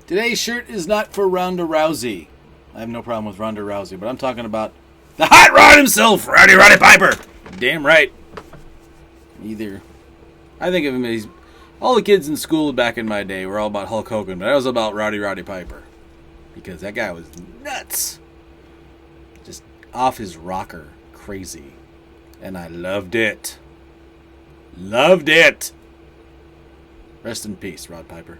Today's shirt is not for Ronda Rousey. I have no problem with Ronda Rousey, but I'm talking about the hot rod himself, Roddy Piper. Damn right. Either. I think of him as... All the kids in school back in my day were all about Hulk Hogan, but I was about Roddy Piper. Because that guy was nuts. Just off his rocker. Crazy. And I loved it. Loved it. Rest in peace, Rod Piper.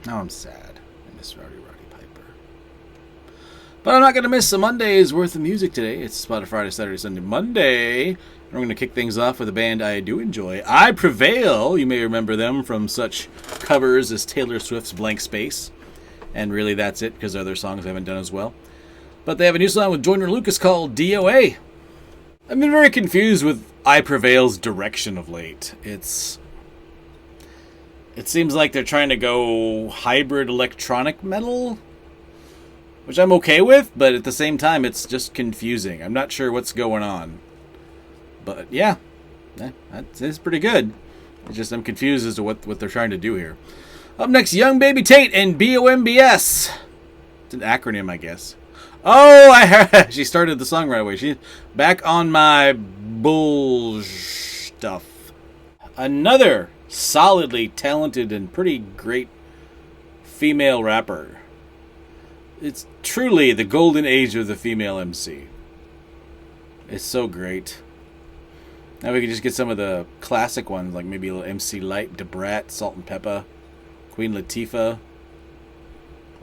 Now I'm sad. I miss Roddy Piper. But I'm not going to miss a Monday's worth of music today. It's Spotify Friday, Saturday, Sunday, Monday. And we're going to kick things off with a band I do enjoy. I Prevail. You may remember them from such covers as Taylor Swift's Blank Space. And really that's it, because other songs I haven't done as well. But they have a new song with Joyner Lucas called DOA. I've been very confused with I Prevail's direction of late. It seems like they're trying to go hybrid electronic metal, which I'm okay with, but at the same time, it's just confusing. I'm not sure what's going on. But yeah, that's pretty good. It's just I'm confused as to what they're trying to do here. Up next, Young Baby Tate and BOMBS. It's an acronym, I guess. Oh, I heard she started the song right away. She's back on my bull stuff. Another solidly talented and pretty great female rapper. It's truly the golden age of the female MC. It's so great. Now we can just get some of the classic ones, like maybe a little MC Light, Debrat, Salt and Peppa, Queen Latifah,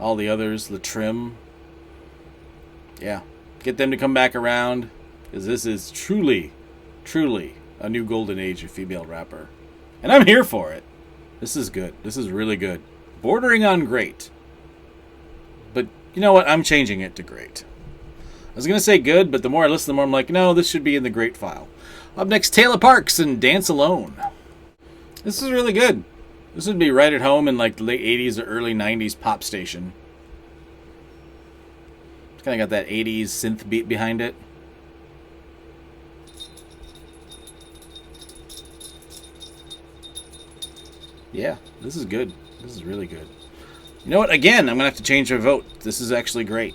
all the others, Latrim. Yeah, get them to come back around, because this is truly, truly a new golden age of female rapper. And I'm here for it. This is good. This is really good. Bordering on great. But you know what? I'm changing it to great. I was going to say good, but the more I listen, the more I'm like, no, this should be in the great file. Up next, Tayla Parx and Dance Alone. This is really good. This would be right at home in like the late 80s or early 90s pop station. It's kind of got that 80s synth beat behind it. Yeah, this is good. This is really good. You know what? Again, I'm going to have to change my vote. This is actually great.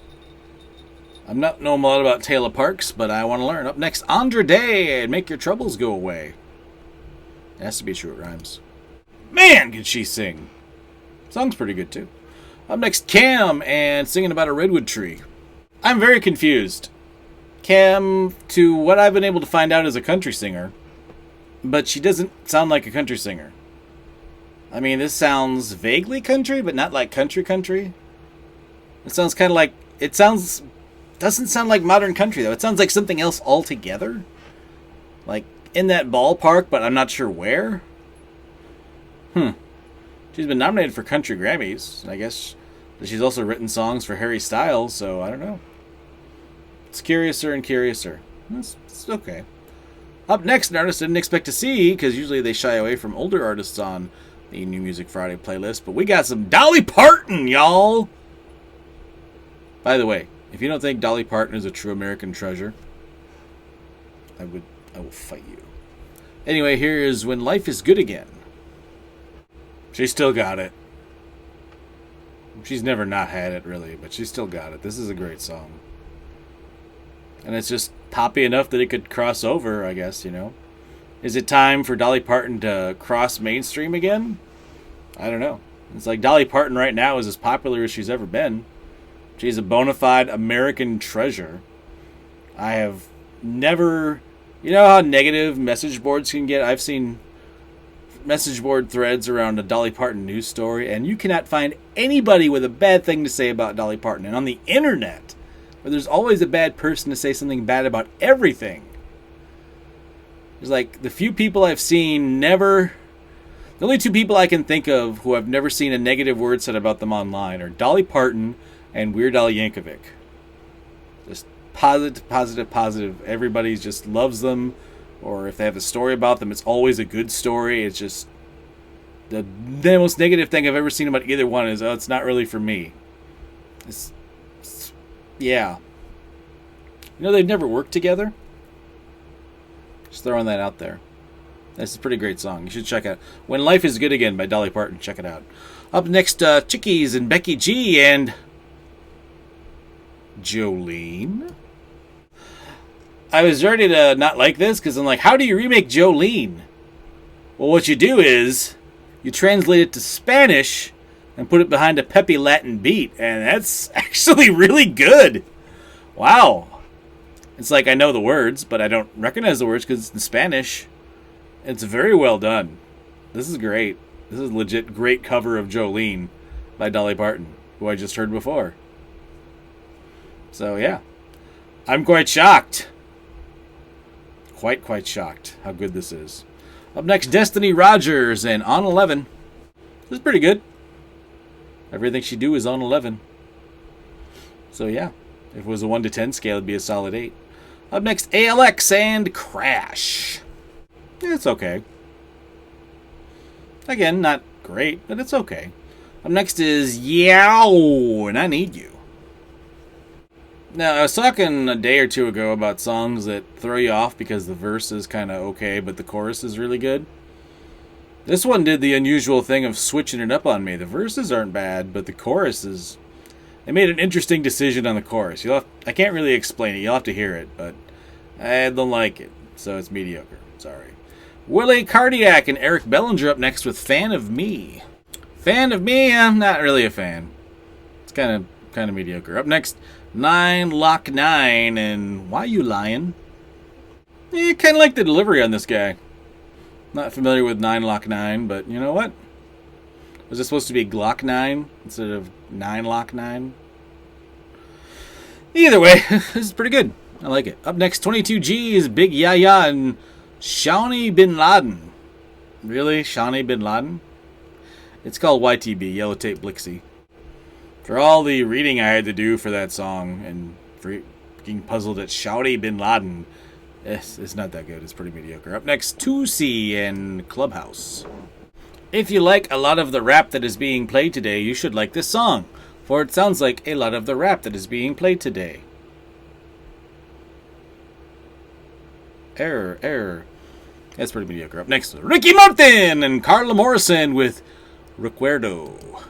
I'm not knowing a lot about Tayla Parx, but I want to learn. Up next, Andra Day and Make Your Troubles Go Away. It has to be true, it rhymes. Man, can she sing. Song's pretty good, too. Up next, Cam and Singing About a Redwood Tree. I'm very confused. Cam, to what I've been able to find out, is a country singer, but she doesn't sound like a country singer. I mean, this sounds vaguely country, but not like country. It sounds kind of like... doesn't sound like modern country, though. It sounds like something else altogether. Like, in that ballpark, but I'm not sure where. She's been nominated for Country Grammys. I guess she's also written songs for Harry Styles, so I don't know. It's curiouser and curiouser. It's okay. Up next, an artist I didn't expect to see, because usually they shy away from older artists on the New Music Friday playlist, but we got some Dolly Parton, y'all! By the way, if you don't think Dolly Parton is a true American treasure, I will fight you. Anyway, here is When Life Is Good Again. She still got it. She's never not had it, really, but she still got it. This is a great song. And it's just poppy enough that it could cross over, I guess, you know. Is it time for Dolly Parton to cross mainstream again? I don't know. It's like Dolly Parton right now is as popular as she's ever been. She's a bona fide American treasure. I have never... You know how negative message boards can get? I've seen message board threads around a Dolly Parton news story, and you cannot find anybody with a bad thing to say about Dolly Parton. And on the internet, where there's always a bad person to say something bad about everything, there's like the few people I've seen never... The only two people I can think of who I've never seen a negative word said about them online are Dolly Parton and Weird Al Yankovic. Just positive. Everybody just loves them. Or if they have a story about them, it's always a good story. It's just... The most negative thing I've ever seen about either one is, oh, it's not really for me. Yeah. You know, they've never worked together? Just throwing that out there. This is a pretty great song. You should check out When Life Is Good Again by Dolly Parton. Check it out. Up next, Chiquis and Becky G and Jolene. I was ready to not like this because I'm like, how do you remake Jolene? Well, what you do is you translate it to Spanish and put it behind a peppy Latin beat, and that's actually really good. Wow. It's like I know the words, but I don't recognize the words because it's in Spanish. It's very well done. This is great. This is a legit great cover of Jolene by Dolly Parton, who I just heard before. So, yeah. I'm quite shocked. Quite shocked how good this is. Up next, Destiny Rogers and On 11. This is pretty good. Everything she do is on 11. So, yeah. If it was a 1 to 10 scale, it'd be a solid 8. Up next, ALX and Crash. It's okay. Again, not great, but it's okay. Up next is Yaeow and I Need You. Now, I was talking a day or two ago about songs that throw you off because the verse is kind of okay, but the chorus is really good. This one did the unusual thing of switching it up on me. The verses aren't bad, but the chorus is... They made an interesting decision on the chorus. I can't really explain it. You'll have to hear it, but I don't like it, so it's mediocre. Sorry. Willy Cardiac and Eric Bellinger up next with Fan of Me. Fan of Me? I'm not really a fan. It's kind of mediocre. Up next, 9 Lock 9 and Why You Lying? Kind of like the delivery on this guy. Not familiar with 9 Lock 9, but you know what? Was it supposed to be Glock 9 instead of 9 Lock 9? Either way, this is pretty good. I like it. Up next, 22G is Big Yaya and Shawnee Bin Laden. Really? Shawnee Bin Laden? It's called YTB, Yellow Tape Blixie. For all the reading I had to do for that song and for being puzzled at Shawnee Bin Laden, it's not that good. It's pretty mediocre. Up next, Toosii and Clubhouse. If you like a lot of the rap that is being played today, you should like this song, for it sounds like a lot of the rap that is being played today. Error. That's pretty mediocre. Up next, Ricky Martin and Carla Morrison with Recuerdo.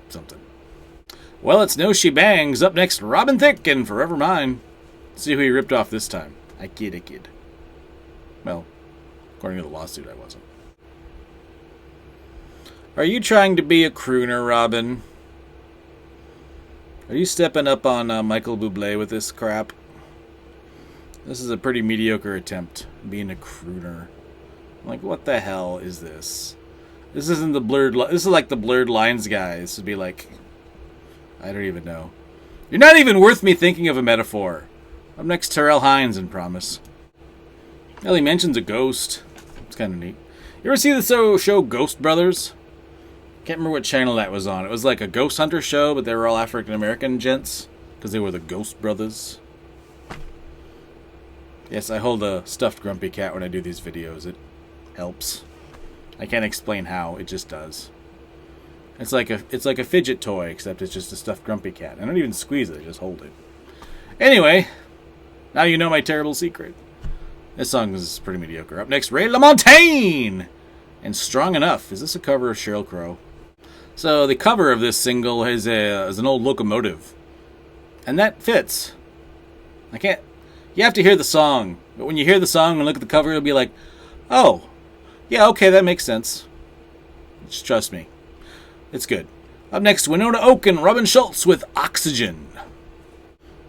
Something. Well, it's No She Bangs. Up next, Robin Thicke and Forever Mine. Let's see who he ripped off this time. I kid. Well, according to the lawsuit, I wasn't. Are you trying to be a crooner, Robin? Are you stepping up on Michael Bublé with this crap? This is a pretty mediocre attempt, being a crooner. Like, what the hell is this? This isn't the blurred... This is like the Blurred Lines guy. This would be like... I don't even know. You're not even worth me thinking of a metaphor. Up next, Terrell Hines in Promise. Well, he mentions a ghost. It's kind of neat. You ever see the show Ghost Brothers? Can't remember what channel that was on. It was like a ghost hunter show, but they were all African-American gents. Because they were the Ghost Brothers. Yes, I hold a stuffed grumpy cat when I do these videos. It helps. I can't explain how. It just does. It's like a fidget toy, except it's just a stuffed grumpy cat. I don't even squeeze it. I just hold it. Anyway, now you know my terrible secret. This song is pretty mediocre. Up next, LaMontagne and Strong Enough. Is this a cover of Sheryl Crow? So the cover of this single is an old locomotive. And that fits. You have to hear the song. But when you hear the song and look at the cover, you'll be like, oh, yeah, okay, that makes sense. Just trust me. It's good. Up next, Winona Oak and Robin Schultz with Oxygen.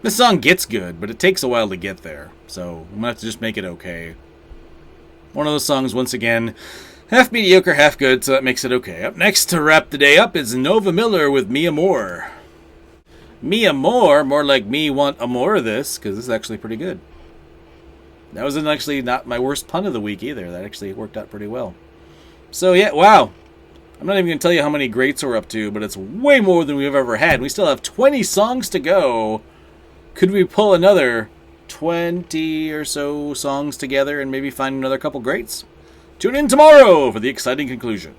This song gets good, but it takes a while to get there. So I'm going to have to just make it okay. One of those songs, once again, half mediocre, half good, so that makes it okay. Up next, to wrap the day up, is Nova Miller with Mi Amor. Mi Amor, more like me want a more of this, because this is actually pretty good. That wasn't actually not my worst pun of the week either. That actually worked out pretty well. So yeah, wow. I'm not even going to tell you how many greats we're up to, but it's way more than we've ever had. We still have 20 songs to go. Could we pull another 20 or so songs together and maybe find another couple greats? Tune in tomorrow for the exciting conclusion.